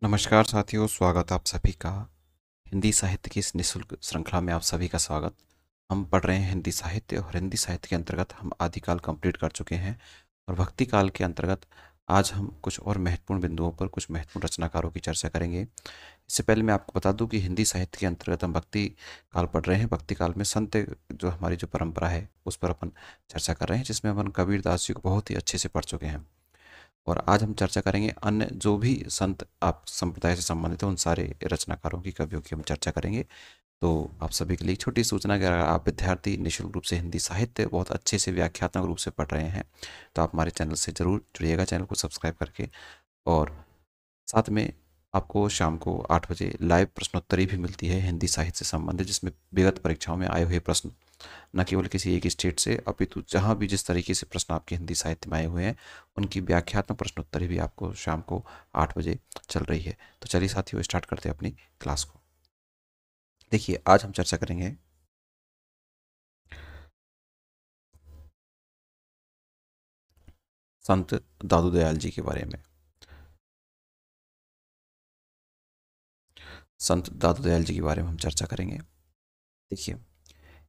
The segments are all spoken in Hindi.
नमस्कार साथियों, स्वागत आप सभी का हिंदी साहित्य की इस निःशुल्क श्रृंखला में। आप सभी का स्वागत। हम पढ़ रहे हैं हिंदी साहित्य और हिंदी साहित्य के अंतर्गत हम आदिकाल कंप्लीट कर चुके हैं और भक्ति काल के अंतर्गत आज हम कुछ और महत्वपूर्ण बिंदुओं पर कुछ महत्वपूर्ण रचनाकारों की चर्चा करेंगे। इससे पहले मैं आपको बता दूं कि हिंदी साहित्य के अंतर्गत हम भक्ति काल पढ़ रहे हैं। भक्ति काल में संत जो हमारी जो परंपरा है उस पर अपन चर्चा कर रहे हैं, जिसमें अपन कबीरदास जी को बहुत ही अच्छे से पढ़ चुके हैं। और आज हम चर्चा करेंगे अन्य जो भी संत आप संप्रदाय से संबंधित हैं, उन सारे रचनाकारों की, कवियों की हम चर्चा करेंगे। तो आप सभी के लिए एक छोटी सूचना कि अगर आप विद्यार्थी निःशुल्क रूप से हिंदी साहित्य बहुत अच्छे से व्याख्यात्मक रूप से पढ़ रहे हैं तो आप हमारे चैनल से ज़रूर जुड़िएगा, चैनल को सब्सक्राइब करके। और साथ में आपको शाम को 8 बजे लाइव प्रश्नोत्तरी भी मिलती है हिंदी साहित्य से संबंधित, जिसमें विगत परीक्षाओं में आए हुए प्रश्न, न केवल किसी एक स्टेट से अपितु जहाँ भी जिस तरीके से प्रश्न आपके हिंदी साहित्य में आए हुए हैं उनकी व्याख्यात्मक प्रश्नोत्तरी भी आपको शाम को 8 बजे चल रही है। तो चलिए साथियों, स्टार्ट करते हैं अपनी क्लास को। देखिए, आज हम चर्चा करेंगे संत दादू दयाल जी के बारे में। संत दादू दयाल जी के बारे में हम चर्चा करेंगे। देखिए,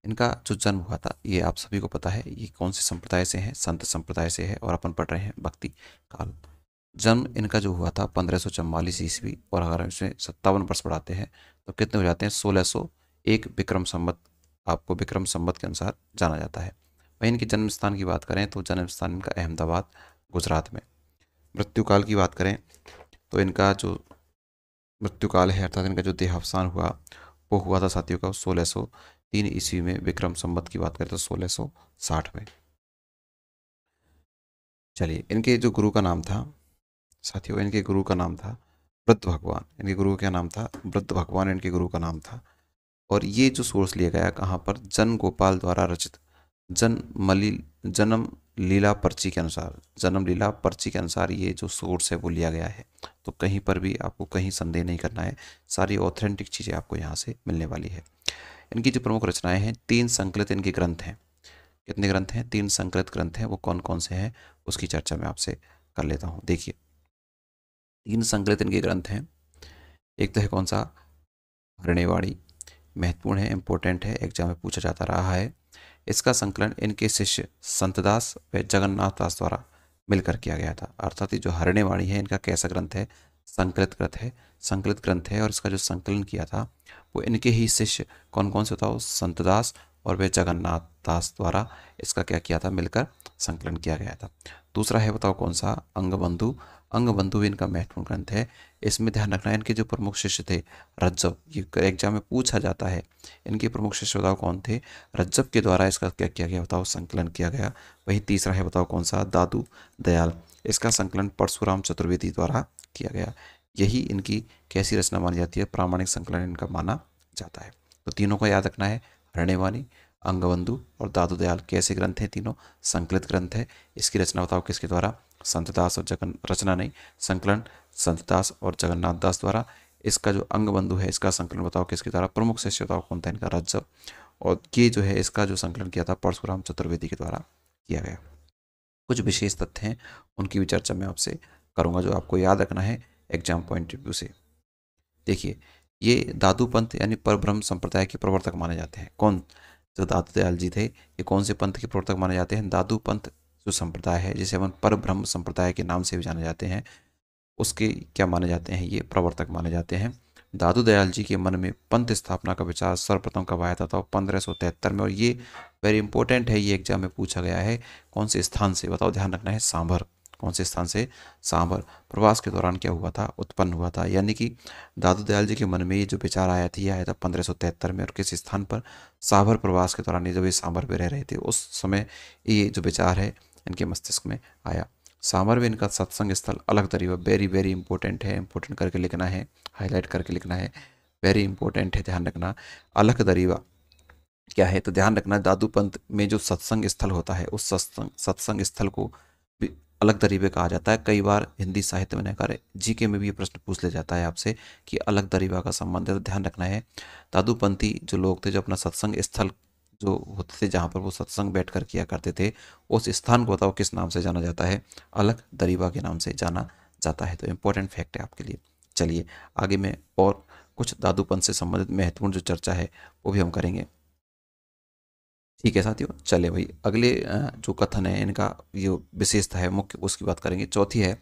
इनका जो जन्म हुआ था ये आप सभी को पता है। ये कौन से संप्रदाय से हैं? संत संप्रदाय से है और अपन पढ़ रहे हैं भक्ति काल। जन्म इनका जो हुआ था 1544 ईस्वी, और अगर हम इसमें 57 वर्ष बढ़ाते हैं तो कितने हो जाते हैं? 1601 विक्रम संवत। आपको विक्रम संवत के अनुसार जाना जाता है। वहीं इनके जन्म स्थान की बात करें तो जन्म स्थान इनका अहमदाबाद, गुजरात में। मृत्यु काल की बात करें तो इनका जो मृत्यु काल है, अर्थात इनका जो देहावसान हुआ, वो हुआ था साथियों का 1603 ईस्वी में। विक्रम संवत की बात करें तो 1660 में। चलिए, इनके जो गुरु का नाम था साथियों, इनके गुरु का नाम था वृद्ध भगवान। इनके गुरु का क्या नाम था? वृद्ध भगवान इनके गुरु का नाम था। और ये जो सोर्स लिया गया कहाँ पर? जन गोपाल द्वारा रचित जन्म लीला पर्ची के अनुसार, जन्म लीला पर्ची के अनुसार ये जो सोर्स है वो लिया गया है। तो कहीं पर भी आपको कहीं संदेह नहीं करना है, सारी ऑथेंटिक चीज़ें आपको यहाँ से मिलने वाली है। इनकी जो प्रमुख रचनाएं हैं, 3 संकलित इनके ग्रंथ हैं। कितने ग्रंथ हैं? 3 संकलित ग्रंथ हैं। वो कौन कौन से हैं उसकी चर्चा मैं आपसे कर लेता हूँ। देखिए, 3 संकलित इनके ग्रंथ हैं। एक तो है कौन सा? हरणेवाड़ी। महत्वपूर्ण है, इंपॉर्टेंट है, एग्जाम में पूछा जाता रहा है। इसका संकलन इनके शिष्य संतदास व जगन्नाथ दास द्वारा मिलकर किया गया था। अर्थात ये जो हरणेवाणी है इनका कैसा ग्रंथ है? संकलित ग्रंथ है। संकलित ग्रंथ है और इसका जो संकलन किया था वो इनके ही शिष्य कौन कौन से बताओ? संतदास और वे जगन्नाथ दास द्वारा इसका क्या किया था? मिलकर संकलन किया गया था। दूसरा है, बताओ कौन सा? अंगबंधु। अंगबंधु भी इनका महत्वपूर्ण ग्रंथ है। इसमें ध्यान रखना है, इनके जो प्रमुख शिष्य थे रज्जव, ये एग्जाम में पूछा जाता है। इनके प्रमुख शिष्य बताओ कौन थे? रज्जव के द्वारा इसका क्या किया गया? बताओ, संकलन किया गया। वही तीसरा है, बताओ कौन सा? दादू दयाल। इसका संकलन परशुराम चतुर्वेदी द्वारा किया गया। यही इनकी कैसी रचना मानी जाती है? प्रामाणिक संकलन इनका माना जाता है। तो तीनों को याद रखना है, हरणेवाणी, अंगबंधु और दादू दयाल। कैसे ग्रंथ हैं तीनों? संकलित ग्रंथ है। इसकी रचना बताओ किसके द्वारा? संतदास और रचना नहीं, संकलन संतदास और जगन्नाथ दास द्वारा। इसका जो अंगबंधु है इसका संकलन बताओ किसके द्वारा? प्रमुख शिष्य बताओ कौन था इनका? रज्जव। और ये जो है इसका जो संकलन किया था परशुराम चतुर्वेदी के द्वारा किया गया। कुछ विशेष तथ्य हैं, उनकी भी चर्चा मैं आपसे करूंगा जो आपको याद रखना है एग्जाम पॉइंट ऑफ व्यू से। देखिए, ये दादू पंथ यानी परब्रह्म संप्रदाय के प्रवर्तक माने जाते हैं। कौन? जो दादू दयाल जी थे, ये कौन से पंथ के प्रवर्तक माने जाते हैं? दादू पंथ जो संप्रदाय है, जिसे अपन परब्रह्म संप्रदाय के नाम से भी जाने जाते हैं, उसके क्या माने जाते हैं? ये प्रवर्तक माने जाते हैं। दादू दयाल जी के मन में पंथ स्थापना का विचार सर्वप्रथम कब आया था? 1573 में। और ये वेरी इंपॉर्टेंट है, ये एग्जाम में पूछा गया है। कौन से स्थान से? बताओ, ध्यान रखना है, सांभर। कौन से स्थान से? सांभर। प्रवास के दौरान क्या हुआ था? उत्पन्न हुआ था। यानी कि दादू दयाल जी के मन में ये जो विचार आया था, ये आया था 1573 में। और किस स्थान पर? सांभर प्रवास के दौरान, ये जब ये सांभर पे रह रहे थे उस समय ये जो विचार है इनके मस्तिष्क में आया। सांभर में इनका सत्संग स्थल अलग दरीवा। वेरी वेरी इंपॉर्टेंट है, इंपॉर्टेंट करके लिखना है, हाईलाइट करके लिखना है, वेरी इंपॉर्टेंट है, ध्यान रखना। अलग दरीवा क्या है? तो ध्यान रखना, दादू पंथ में जो सत्संग स्थल होता है उस सत्संग स्थल को भी अलग दरीवे कहा जाता है। कई बार हिंदी साहित्य में नकार जीके में भी ये प्रश्न पूछ ले जाता है आपसे कि अलग दरीवा का संबंध है, तो ध्यान रखना है। दादूपंथी जो लोग थे, जो अपना सत्संग स्थल जो होते थे जहाँ पर वो सत्संग बैठ कर किया करते थे, उस स्थान को बताओ किस नाम से जाना जाता है? अलग दरीवा के नाम से जाना जाता है। तो इंपॉर्टेंट फैक्ट है आपके लिए। चलिए आगे में और कुछ दादूपंथ से संबंधित महत्वपूर्ण जो चर्चा है वो भी हम करेंगे। ठीक है साथियों, चले भाई अगले जो कथन है इनका जो विशेषता है मुख्य उसकी बात करेंगे। चौथी है,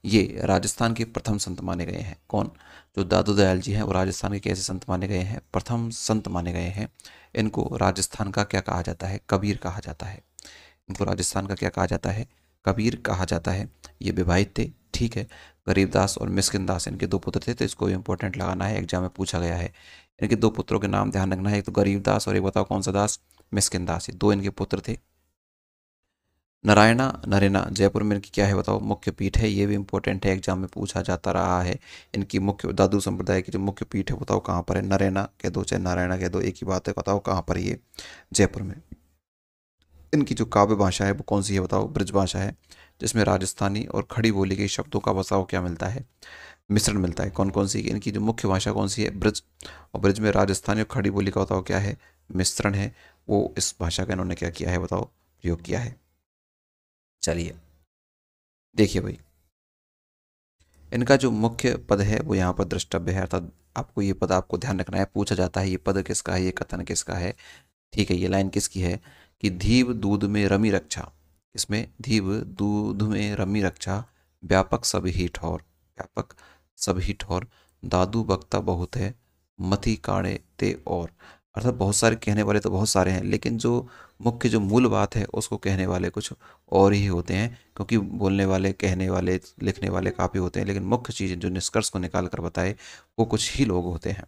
ये राजस्थान के प्रथम संत माने गए हैं। कौन? जो दादू दयाल जी हैं वो राजस्थान के कैसे संत माने गए हैं? प्रथम संत माने गए हैं। इनको राजस्थान का क्या कहा जाता है? कबीर कहा जाता है। इनको राजस्थान का क्या कहा जाता है? कबीर कहा जाता है। ये विवाहित थे, ठीक है। गरीबदास और मिस्किनदास इनके दो पुत्र थे, तो इसको इंपॉर्टेंट लगाना है, एग्जाम में पूछा गया है। इनके दो पुत्रों के नाम ध्यान रखना है, एक तो गरीबदास और एक बताओ कौन सा दास? मिस्किनदास। ये दो इनके पुत्र थे। नारायणा नरेना जयपुर में इनकी क्या है बताओ? मुख्य पीठ है। ये भी इंपॉर्टेंट है, एग्जाम में पूछा जाता रहा है। इनकी मुख्य दादू संप्रदाय की जो मुख्य पीठ है बताओ कहाँ पर है? नरेना कह दो चाहे नारायणा कह दो, एक ही बात है, बताओ कहाँ पर ये? जयपुर में। इनकी जो काव्य भाषा है वो कौन सी है बताओ? ब्रज भाषा है, जिसमें राजस्थानी और खड़ी बोली के शब्दों का बताओ क्या मिलता है? मिश्रण मिलता है। कौन कौन सी? इनकी जो मुख्य भाषा कौन सी है? ब्रज। और ब्रज में राजस्थानी और खड़ी बोली का बताओ क्या है? मिश्रण है। वो इस भाषा का इन्होंने क्या किया है बताओ? प्रयोग किया है। चलिए देखिए भाई, इनका जो मुख्य पद है वो यहाँ पर द्रष्टव्य है, अर्थात आपको ये पद आपको ध्यान रखना है, पूछा जाता है ये पद किसका है, ये कथन किसका है। ठीक है, ये लाइन किसकी है कि धीव दूध में रमी रक्षा, इसमें धीव दूध में रमी रक्षा, व्यापक सब ही ठौर, व्यापक सब ही ठौर, दादू बक्ता बहुत है, मथी काणे ते और। अर्थात बहुत सारे कहने वाले तो बहुत सारे हैं, लेकिन जो मुख्य जो मूल बात है उसको कहने वाले कुछ और ही होते हैं, क्योंकि बोलने वाले, कहने वाले, लिखने वाले काफ़ी होते हैं, लेकिन मुख्य चीज़ जो निष्कर्ष को निकाल कर बताए वो कुछ ही लोग होते हैं।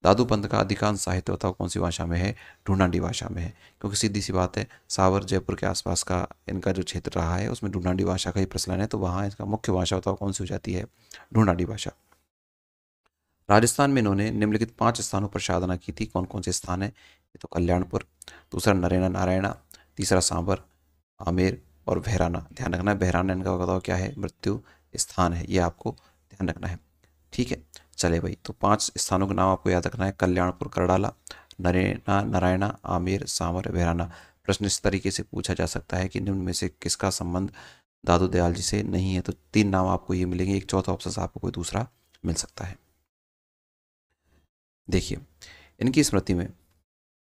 दादू पंथ का अधिकांश साहित्य बताओ कौन सी भाषा में है? ढूंढाडी भाषा में है, क्योंकि सीधी सी बात है, सावर जयपुर के आसपास का इनका जो क्षेत्र रहा है उसमें ढूंढाडी भाषा का ही प्रचलन है, तो वहाँ इसका मुख्य भाषा बताओ कौन सी हो जाती है? ढूंढाडी भाषा। राजस्थान में इन्होंने निम्नलिखित 5 स्थानों पर साधना की थी। कौन कौन से स्थान है? ये तो कल्याणपुर, दूसरा नरेना नारायणा, तीसरा सांबर, आमेर और बहराना। ध्यान रखना है, बहराना इनका बताओ क्या है? मृत्यु स्थान है, ये आपको ध्यान रखना है। ठीक है, चले भाई, तो 5 स्थानों के नाम आपको याद रखना है। कल्याणपुर करडाला, नरेना नारायणा, आमेर, सांवर, बहराना। प्रश्न इस तरीके से पूछा जा सकता है कि निम्न में से किसका संबंध दादू दयाल जी से नहीं है? तो 3 नाम आपको ये मिलेंगे, एक चौथा ऑप्शन आपको कोई दूसरा मिल सकता है। देखिए, इनकी स्मृति में,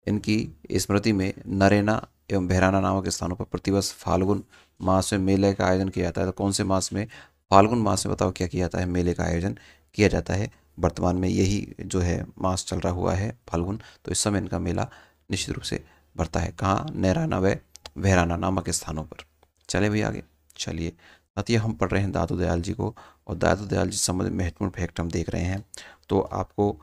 इनकी स्मृति में नरेना एवं बहराना नामक स्थानों पर प्रतिवर्ष फाल्गुन मास में मेले का आयोजन किया जाता है। तो कौन से मास में? फाल्गुन मास में बताओ क्या किया जाता है? मेले का आयोजन किया जाता है। वर्तमान में यही जो है मास चल रहा हुआ है फाल्गुन, तो इस समय इनका मेला निश्चित रूप से बढ़ता है। कहाँ? नैराना व बहराना नामक स्थानों पर। चले भाई आगे, चलिए साथियों, हम पढ़ रहे हैं दादू दयाल जी को, और दादू दयाल जी से संबंधित महत्वपूर्ण फैक्ट हम देख रहे हैं, तो आपको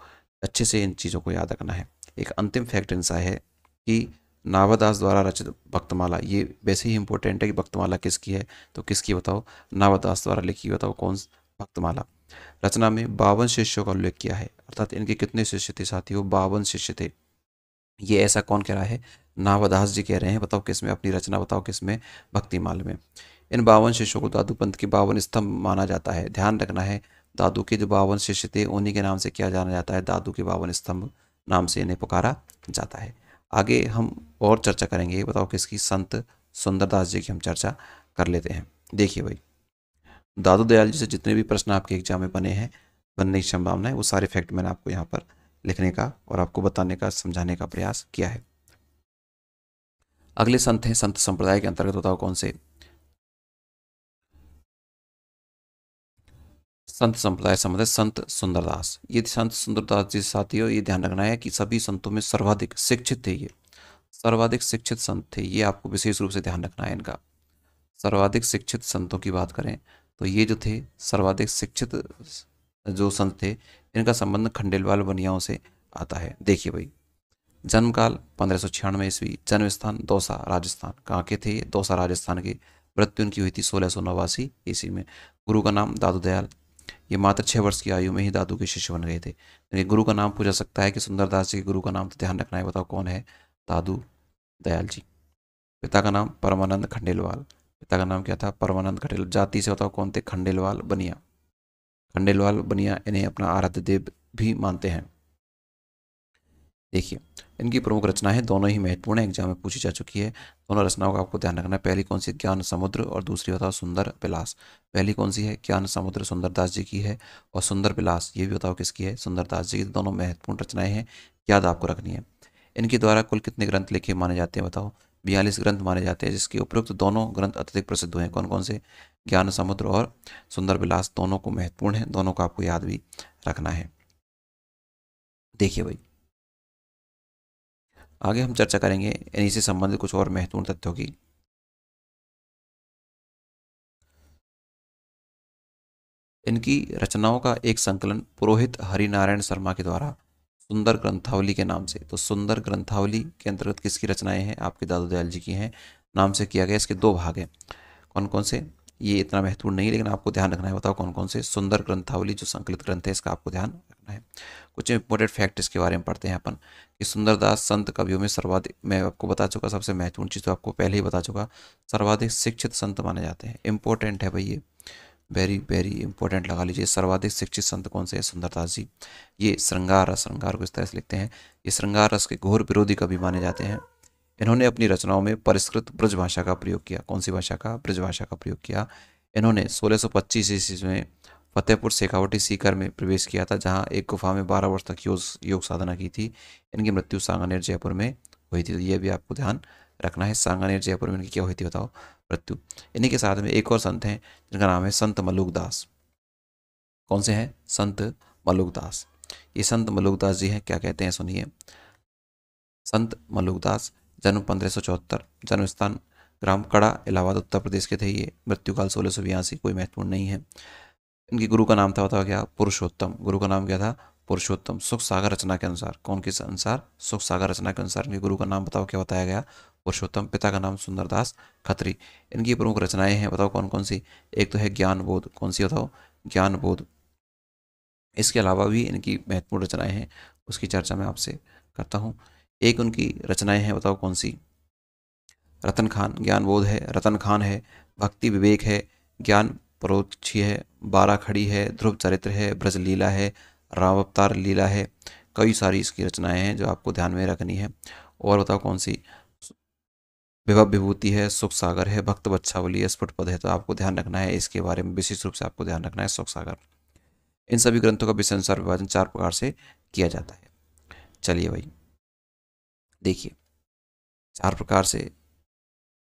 अच्छे से इन चीज़ों को याद रखना है। एक अंतिम फैक्ट इनसा है कि नावादास द्वारा रचित भक्तमाला, ये वैसे ही इंपॉर्टेंट है कि भक्तमाला किसकी है, तो किसकी बताओ? नावादास द्वारा लिखी, बताओ कौन? भक्तमाला। रचना में 52 शिष्यों का उल्लेख किया है, अर्थात इनके कितने शिष्य थे साथियों? 52 शिष्य थे। ये ऐसा कौन कह रहा है? नावादास जी कह रहे हैं। बताओ किसमें? अपनी रचना बताओ किसमें? भक्तिमाल में। इन 52 शिष्यों को दादू पंथ के 52 स्तंभ माना जाता है। ध्यान रखना है, दादू के जो 52 शिष्य थे उन्हीं के नाम से क्या जाना जाता है? दादू के 52 स्तंभ नाम से इन्हें पुकारा जाता है। आगे हम और चर्चा करेंगे, बताओ किसकी? संत सुंदरदास जी की हम चर्चा कर लेते हैं। देखिए भाई, दादू दयाल जी से जितने भी प्रश्न आपके एग्जाम में बने हैं, बनने की संभावना है, वो सारे फैक्ट मैंने आपको यहाँ पर लिखने का और आपको बताने का, समझाने का प्रयास किया है। अगले संत हैं, संत संप्रदाय के अंतर्गत बताओ कौन से? संत संप्रदाय संबंधित संत सुंदरदास। ये संत सुंदरदास जी साथियों, ये ध्यान रखना है कि सभी संतों में सर्वाधिक शिक्षित थे, ये सर्वाधिक शिक्षित संत थे, ये आपको विशेष रूप से ध्यान रखना है इनका। सर्वाधिक शिक्षित संतों की बात करें तो ये जो थे सर्वाधिक शिक्षित जो संत थे, इनका संबंध खंडेलवाल बनियाओं से आता है। देखिए भाई, जन्मकाल 1596 ईस्वी, जन्म स्थान दौसा राजस्थान। कहाँ के थे? दौसा राजस्थान के। मृत्यु उनकी हुई थी 1689 ईस्वी में। गुरु का नाम दादू दयाल। ये मात्र 6 वर्ष की आयु में ही दादू के शिष्य बन गए थे। यानी गुरु का नाम पूछा सकता है कि सुंदरदास जी के गुरु का नाम, तो ध्यान रखना है, बताओ कौन है? दादू दयाल जी। पिता का नाम परमानंद खंडेलवाल। पिता का नाम क्या था? परमानंद खंडेलवाल। जाति से बताओ कौन थे? खंडेलवाल बनिया। खंडेलवाल बनिया इन्हें अपना आराध्य देव भी मानते हैं। देखिए, इनकी प्रमुख रचनाएं दोनों ही महत्वपूर्ण है, एग्जाम में पूछी जा चुकी है। दोनों रचनाओं का आपको ध्यान रखना है। पहली कौन सी, ज्ञान समुद्र, और दूसरी बताओ सुंदर विलास। पहली कौन सी है, ज्ञान समुद्र, सुंदरदास जी की है, और सुंदर विलास ये भी बताओ किसकी है, सुंदरदास जी की। दोनों महत्वपूर्ण रचनाएं हैं, याद आपको रखनी है। इनके द्वारा कुल कितने ग्रंथ लिखे माने जाते हैं बताओ, 42 ग्रंथ माने जाते हैं, जिसके उपयुक्त दोनों ग्रंथ अत्यधिक प्रसिद्ध हुए हैं। कौन कौन से, ज्ञान समुद्र और सुंदर विलास, दोनों को महत्वपूर्ण है, दोनों को आपको याद भी रखना है। देखिए भाई, आगे हम चर्चा करेंगे इन्हीं से संबंधित कुछ और महत्वपूर्ण तथ्यों की। इनकी रचनाओं का एक संकलन पुरोहित हरिनारायण शर्मा के द्वारा सुंदर ग्रंथावली के नाम से, तो सुंदर ग्रंथावली के अंतर्गत किसकी रचनाएं हैं, आपके दादू दयाल जी की हैं, नाम से किया गया। इसके दो भाग हैं, कौन कौन से, ये इतना महत्वपूर्ण नहीं, लेकिन आपको ध्यान रखना है। बताओ कौन कौन से, सुंदर ग्रंथावली जो संकलित ग्रंथ है, इसका आपको ध्यान रखना है। कुछ इंपॉर्टेंट फैक्ट इसके बारे में पढ़ते हैं अपन, कि सुंदरदास संत कवियों में सर्वाधिक, मैं आपको बता चुका सबसे महत्वपूर्ण चीज़ तो आपको पहले ही बता चुका, सर्वाधिक शिक्षित संत माने जाते हैं। इंपॉर्टेंट है भाई ये, वेरी वेरी इंपॉर्टेंट लगा लीजिए। सर्वाधिक शिक्षित संत कौन से हैं, सुंदरदास जी। ये श्रृंगार रस, श्रृंगार को इस तरह से लिखते हैं, ये श्रृंगार रस के घोर विरोधी कवि माने जाते हैं। इन्होंने अपनी रचनाओं में परिष्कृत ब्रज भाषा का प्रयोग किया। कौन सी भाषा का, ब्रज भाषा का प्रयोग किया। इन्होंने 1625 ईस्वी में फतेहपुर शेखावटी सीकर में प्रवेश किया था, जहां एक गुफा में 12 वर्ष तक योग साधना की थी। इनकी मृत्यु सांगानेर जयपुर में हुई थी, तो ये भी आपको ध्यान रखना है। सांगानेर जयपुर में इनकी क्या हुई थी बताओ, मृत्यु। इन्हीं के साथ में एक और संत हैं जिनका नाम है संत मलुकदास। कौन से हैं, संत मलुकदास। ये संत मलुकदास जी हैं, क्या कहते हैं सुनिए। संत मलुकदास, जन्म 1574, जन्म स्थान ग्राम कड़ा इलाहाबाद उत्तर प्रदेश के थे ये। मृत्युकाल 1682, कोई महत्वपूर्ण नहीं है। इनके गुरु का नाम था बताओ क्या, पुरुषोत्तम। गुरु का नाम क्या था, पुरुषोत्तम। सुख सागर रचना के अनुसार, कौन किस अनुसार, सुख सागर रचना के अनुसार इनके गुरु का नाम बताओ क्या बताया गया, पुरुषोत्तम। पिता का नाम सुंदरदास खत्री। इनकी प्रमुख रचनाएं हैं बताओ कौन कौन सी, एक तो है ज्ञान बोध। कौन सी बताओ, ज्ञान बोध। इसके अलावा भी इनकी महत्वपूर्ण रचनाएं हैं, उसकी चर्चा मैं आपसे करता हूँ। एक उनकी रचनाएं हैं बताओ कौन सी, रतन खान। ज्ञान बोध है, रतन खान है, भक्ति विवेक है, ज्ञान परोक्षी है, बारह खड़ी है, ध्रुव चरित्र है, ब्रज लीला है, राम अवतार लीला है। कई सारी इसकी रचनाएं हैं जो आपको ध्यान में रखनी है। और बताओ कौन सी, विभव विभूति है, सुख सागर है, भक्त बच्छावली है, स्फुट पद है। तो आपको ध्यान रखना है, इसके बारे में विशेष रूप से आपको ध्यान रखना है, सुख सागर। इन सभी ग्रंथों का विषय अनुसार विभाजन 4 प्रकार से किया जाता है। चलिए भाई देखिए, 4 प्रकार से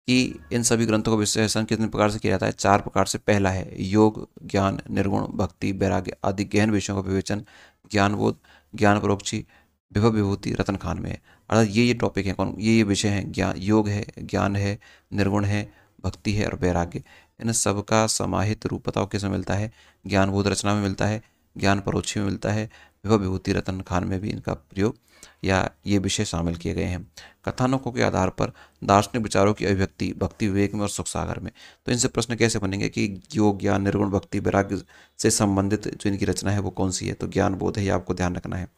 कि इन सभी ग्रंथों का विश्लेषण कितने प्रकार से किया जाता है, 4 प्रकार से। पहला है योग, ज्ञान, निर्गुण, भक्ति, वैराग्य आदि गहन विषयों का विवेचन ज्ञान बोध, ज्ञान परोक्षी, विभव विभूति रतन खान में है। अर्थात ये टॉपिक है, कौन ये विषय हैं, ज्ञान, योग है, ज्ञान है, निर्गुण है, भक्ति है और वैराग्य। इन सबका समाहित रूप बताओ किसमें मिलता है, ज्ञान बोध रचना में मिलता है, ज्ञान परोक्षी में मिलता है, विभव विभूति रतन खान में भी इनका प्रयोग या ये विषय शामिल किए गए हैं। कथानकों के आधार पर दार्शनिक विचारों की अभिव्यक्ति भक्ति विवेक में और सुख सागर में। तो इनसे प्रश्न कैसे बनेंगे कि योग, ज्ञान, निर्गुण, भक्ति, वैराग्य से संबंधित जो इनकी रचना है वो कौन सी है, तो ज्ञान बोध है, ये आपको ध्यान रखना है।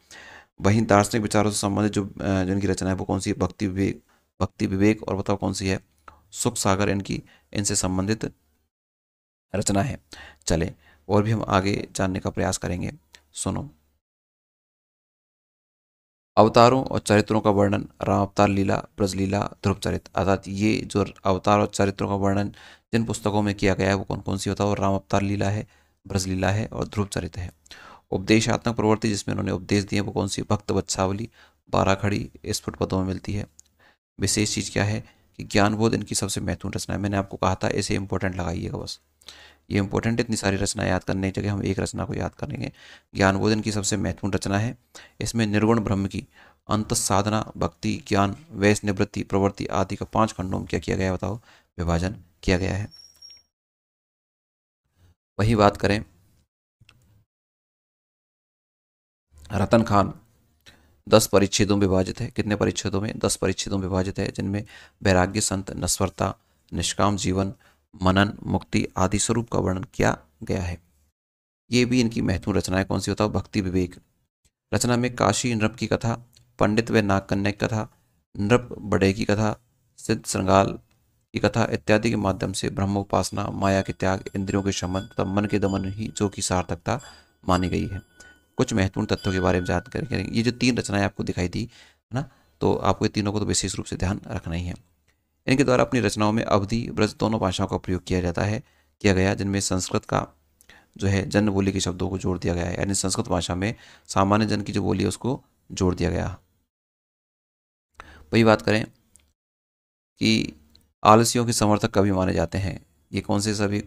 वहीं दार्शनिक विचारों से संबंधित जो इनकी रचना है वो कौन सी है, भक्ति विवेक, भक्ति विवेक, और बताओ कौन सी है, सुख सागर इनकी इनसे संबंधित रचना है। चले और भी हम आगे जानने का प्रयास करेंगे, सुनो। अवतारों और चरित्रों का वर्णन, राम अवतार लीला, ब्रज लीला, ध्रुव चरित्र। अर्थात ये जो अवतार और चरित्रों का वर्णन जिन पुस्तकों में किया गया है वो कौन कौन सी होता है, और राम अवतार लीला है, ब्रज लीला है और ध्रुव चरित्र है। उपदेशात्मक प्रवृत्ति जिसमें उन्होंने उपदेश दिए वो कौन सी, भक्त वत्सावली, बारह खड़ी, स्फुट पदों में मिलती है। विशेष चीज़ क्या है कि ज्ञानबोध इनकी सबसे महत्वपूर्ण रचना है। मैंने आपको कहा था इसे इंपॉर्टेंट लगाइएगा बस, ये इंपॉर्टेंट, इतनी सारी रचना याद करने की जगह हम एक रचना को याद करेंगे। ज्ञानबोध इनकी सबसे महत्वपूर्ण रचना है। इसमें निर्गुण ब्रह्म की अंत साधना, भक्ति, ज्ञान, वैस, निवृत्ति, प्रवृत्ति आदि का 5 खंडों में क्या किया गया है बताओ, विभाजन किया गया है। वही बात करें रतन खान, 10 परिच्छेदों में विभाजित है। कितने परिच्छेदों में, 10 परिच्छेदों में विभाजित है, जिनमें वैराग्य, संत, नस्वरता, निष्काम जीवन, मनन, मुक्ति आदि स्वरूप का वर्णन किया गया है। ये भी इनकी महत्वपूर्ण रचनाएं कौन सी होता है, भक्ति विवेक। रचना में काशी नृप की कथा, पंडित व नागकन्या की कथा, नृप बड़े की कथा, सिद्ध श्रृंगाल की कथा इत्यादि के माध्यम से ब्रह्मोपासना, माया के त्याग, इंद्रियों के शमन तथा मन के दमन ही जो की सार्थकता मानी गई है। कुछ महत्वपूर्ण तथ्यों के बारे में जानकारी करेंगे। ये जो 3 रचनाएं आपको दिखाई दी है ना, तो आपको ये तीनों को तो विशेष रूप से ध्यान रखना ही है। इनके द्वारा अपनी रचनाओं में अवधी ब्रज दोनों भाषाओं का प्रयोग किया जाता है, किया गया, जिनमें संस्कृत का जो है जन्म बोली के शब्दों को जोड़ दिया गया है, यानी संस्कृत भाषा में सामान्य जन की जो बोली है उसको जोड़ दिया गया। वही बात करें कि आलसियों के समर्थक कवि माने जाते हैं। ये कौन से सभी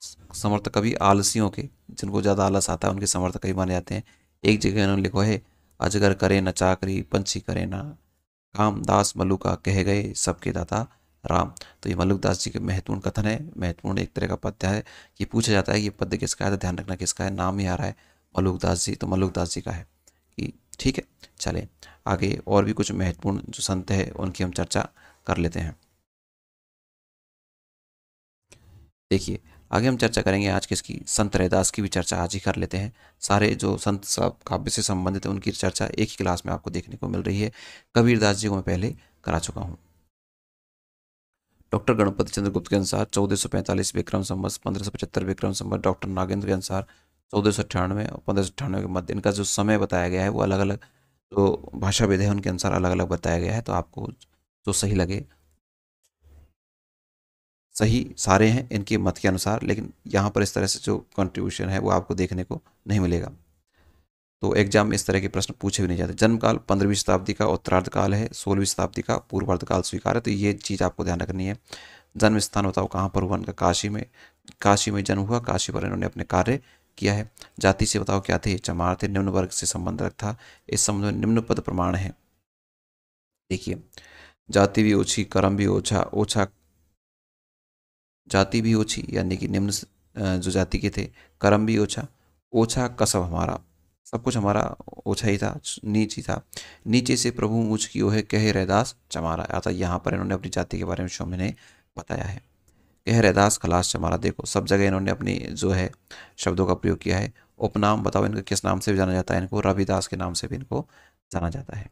समर्थक कवि? आलसियों के, जिनको ज़्यादा आलस आता है उनके समर्थक कवि माने जाते हैं। एक जगह उन्होंने लिखा है, अजगर करे न चाकरी, पंछी करे ना काम, दास मल्लुका कह गए सबके दाता राम। तो ये मल्लुकदास जी के महत्वपूर्ण कथन है, महत्वपूर्ण एक तरह का पद्य है। ये पूछा जाता है कि ये पद्य किसका है, तो ध्यान रखना किसका है, नाम ही आ रहा है मल्लुकदास जी, तो मल्लुकदास जी का है कि ठीक है। चले आगे, और भी कुछ महत्वपूर्ण जो संत है उनकी हम चर्चा कर लेते हैं। देखिए आगे हम चर्चा करेंगे आज किसकी, संत रैदास की भी चर्चा आज ही कर लेते हैं। सारे जो संत सब काव्य से संबंधित है उनकी चर्चा एक ही क्लास में आपको देखने को मिल रही है। कबीरदास जी को मैं पहले करा चुका हूँ। डॉक्टर गणपति चंद्र गुप्त के अनुसार 1445 विक्रम संवत 1575 विक्रम संवत, डॉक्टर नागेंद्र के अनुसार 1498 और 1598 के मध्य, इनका जो समय बताया गया है वो अलग अलग जो भाषाविद है उनके अनुसार अलग अलग बताया गया है। तो आपको जो सही लगे, सही सारे हैं इनके मत के अनुसार, लेकिन यहाँ पर इस तरह से जो कंट्रीब्यूशन है वो आपको देखने को नहीं मिलेगा। तो एग्जाम में इस तरह के प्रश्न पूछे भी नहीं जाते। जन्मकाल 15वीं शताब्दी का उत्तरार्ध काल है, 16वीं शताब्दी का पूर्वार्ध काल स्वीकार है, तो ये चीज़ आपको ध्यान रखनी है। जन्म स्थान बताओ कहाँ पर हुआ इनका, काशी में जन्म हुआ, काशी पर इन्होंने अपने कार्य किया है। जाति से बताओ क्या थे, चमार थे, निम्न वर्ग से संबंध रखा। इस संबंध में निम्न पद प्रमाण है। देखिए जाति भी ओछी, कर्म भी ओछा, ओछा जाति भी ओछी यानी कि निम्न जो जाति के थे, कर्म भी ओछा, ओछा कसब हमारा, सब कुछ हमारा ओछा ही था, नीच ही था। नीचे से प्रभु ऊँच की ओहे कहे रैदास चमारा, अतः यहाँ पर इन्होंने अपनी जाति के बारे में स्वामी ने बताया है। कह रैदास खलास चमारा, देखो सब जगह इन्होंने अपनी जो है शब्दों का प्रयोग किया है। उपनाम बताओ इनको किस नाम से भी जाना जाता है, इनको रविदास के नाम से भी इनको जाना जाता है।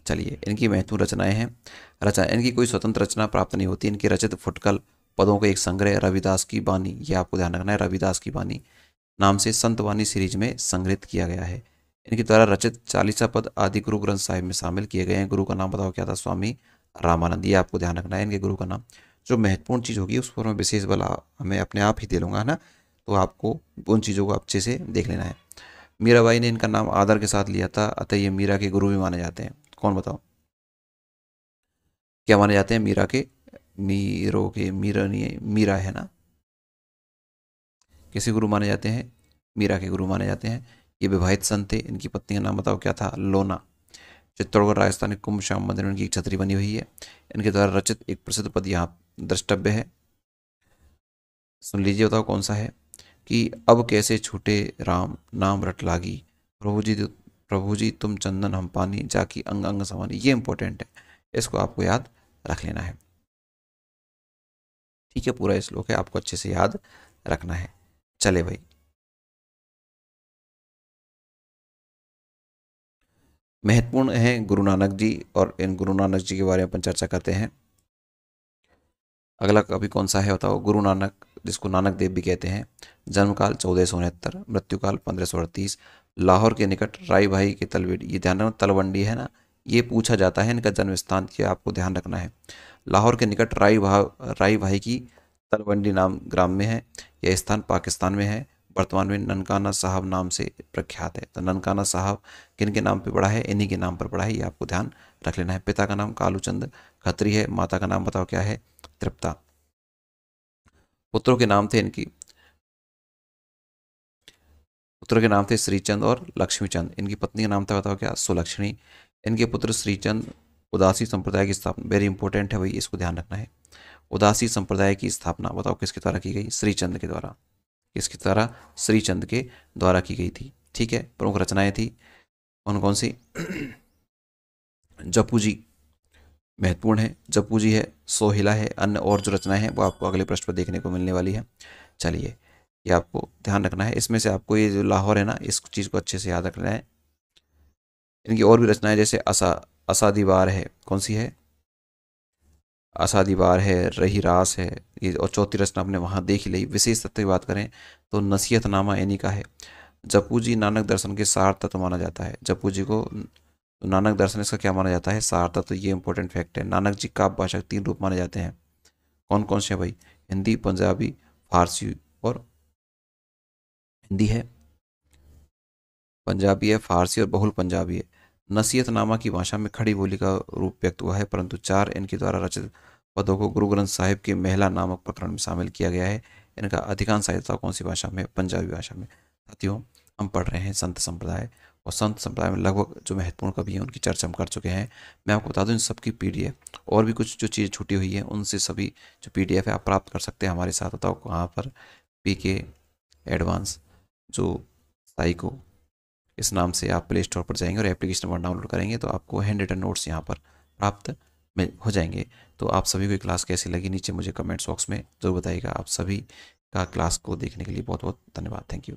चलिए इनकी महत्वपूर्ण रचनाएं हैं। रचना, इनकी कोई स्वतंत्र रचना प्राप्त नहीं होती, इनकी रचित फुटकल पदों का एक संग्रह रविदास की बानी, ये आपको ध्यान रखना है, रविदास की बानी नाम से संत वाणी सीरीज में संग्रहित किया गया है। इनके द्वारा रचित 40 पद आदि गुरु ग्रंथ साहिब में शामिल किए गए हैं। गुरु का नाम बताओ क्या था, स्वामी रामानंद, ये आपको ध्यान रखना है इनके गुरु का नाम। जो महत्वपूर्ण चीज़ होगी उस पर मैं विशेष बल हमें अपने आप ही दे लूँगा, है ना, तो आपको उन चीज़ों को अच्छे से देख लेना है। मीराबाई ने इनका नाम आदर के साथ लिया था, अतः ये मीरा के गुरु भी माने जाते हैं। कौन बताओ क्या माने जाते हैं? मीरा के, मीरो के, मीरा नहीं है, मीरा है ना, किसे गुरु माने जाते हैं? मीरा के गुरु माने जाते हैं। ये विवाहित संत थे। इनकी पत्नी का नाम बताओ क्या था? लोना। चित्तौड़गढ़ राजस्थान के कुंभ श्याम मंदिर में इनकी एक छतरी बनी हुई है। इनके द्वारा रचित एक प्रसिद्ध पद यहाँ द्रष्टव्य है, सुन लीजिए, बताओ कौन सा है कि अब कैसे छूटे राम नाम रट लागी, प्रभु जी तुम चंदन हम पानी, जाकी अंग अंग समानी। ये इंपॉर्टेंट है, इसको आपको याद रख लेना है। ठीक है, पूरा श्लोक है, आपको अच्छे से याद रखना है। चले भाई, महत्वपूर्ण है गुरु नानक जी, और इन गुरु नानक जी के बारे में अपन चर्चा करते हैं। अगला कवि कौन सा है बताओ? गुरु नानक, जिसको नानक देव भी कहते हैं। जन्मकाल 1469, मृत्युकाल 1538, लाहौर के निकट राई भाई के तलवंडी, ये ध्यान रखना तलवंडी है ना, ये पूछा जाता है इनका जन्म स्थान, ये आपको ध्यान रखना है। लाहौर के निकट राई भाई की तलवंडी नाम ग्राम में है। यह स्थान पाकिस्तान में है, वर्तमान में ननकाना साहब नाम से प्रख्यात है। तो ननकाना साहब किन के नाम पे पड़ा है? इन्हीं के नाम पर पड़ा है, ये आपको ध्यान रख लेना है। पिता का नाम कालूचंद खत्री है, माता का नाम बताओ क्या है? तृप्ता। पुत्रों के नाम थे इनकी, पुत्रों के नाम थे श्रीचंद और लक्ष्मीचंद। इनकी पत्नी का नाम था बताओ क्या? सुलक्षणी। इनके पुत्र श्रीचंद उदासी संप्रदाय की स्थापना, वेरी इंपॉर्टेंट है भाई, इसको ध्यान रखना है। उदासी संप्रदाय की स्थापना बताओ किसके द्वारा की गई? श्रीचंद के द्वारा। किसके द्वारा? श्रीचंद के द्वारा की गई थी। ठीक है, प्रमुख रचनाएं थी कौन कौन सी? जपू जी महत्वपूर्ण है, जपू जी है, सोहिला है, अन्य और जो रचनाएं हैं वो आपको अगले पृष्ठ पर देखने को मिलने वाली है। चलिए ये आपको ध्यान रखना है। इसमें से आपको ये जो लाहौर है ना, इस चीज़ को अच्छे से याद रखना है। इनकी और भी रचनाएं जैसे असा, असा दीवार है, कौन सी है? असादीवार है, रही रास है, ये और चौथी रचना आपने वहाँ देख ही ली। विशेष तत्व की बात करें तो नसीहतनामा इन्हीं का है। जपू जी नानक दर्शन के सार तत्व माना जाता है। जपू जी को नानक दर्शन इसका क्या माना जाता है? सार तत्व। ये इंपॉर्टेंट फैक्ट है। नानक जी काव्य भाषा के 3 रूप माने जाते हैं। कौन कौन से हैं भाई? हिंदी, पंजाबी, फारसी और हिंदी है, पंजाबी है, फारसी और बहुल पंजाबी है। नसीहतनामा की भाषा में खड़ी बोली का रूप व्यक्त हुआ है, परंतु 4 इनके द्वारा रचित पदों को गुरु ग्रंथ साहिब के महिला नामक प्रकरण में शामिल किया गया है। इनका अधिकांश साहित्य कौन सी भाषा में? पंजाबी भाषा में। साथियों, हम पढ़ रहे हैं संत संप्रदाय, और संत संप्रदाय में लगभग जो महत्वपूर्ण कवि हैं उनकी चर्चा हम कर चुके हैं। मैं आपको बता दूं, इन सबकी पीडीएफ और भी कुछ जो चीज़ें छूटी हुई हैं उनसे सभी जो पीडीएफ है आप प्राप्त कर सकते हैं हमारे साथ। बताओ कहाँ पर? पीके एडवांस जो साइको, इस नाम से आप प्ले स्टोर पर जाएंगे और एप्लीकेशन वन डाउनलोड करेंगे तो आपको हैंड रिटन नोट्स यहाँ पर प्राप्त मिल हो जाएंगे। तो आप सभी को क्लास कैसी लगी नीचे मुझे कमेंट्स बॉक्स में जरूर बताइएगा। आप सभी का क्लास को देखने के लिए बहुत बहुत धन्यवाद। Thank you.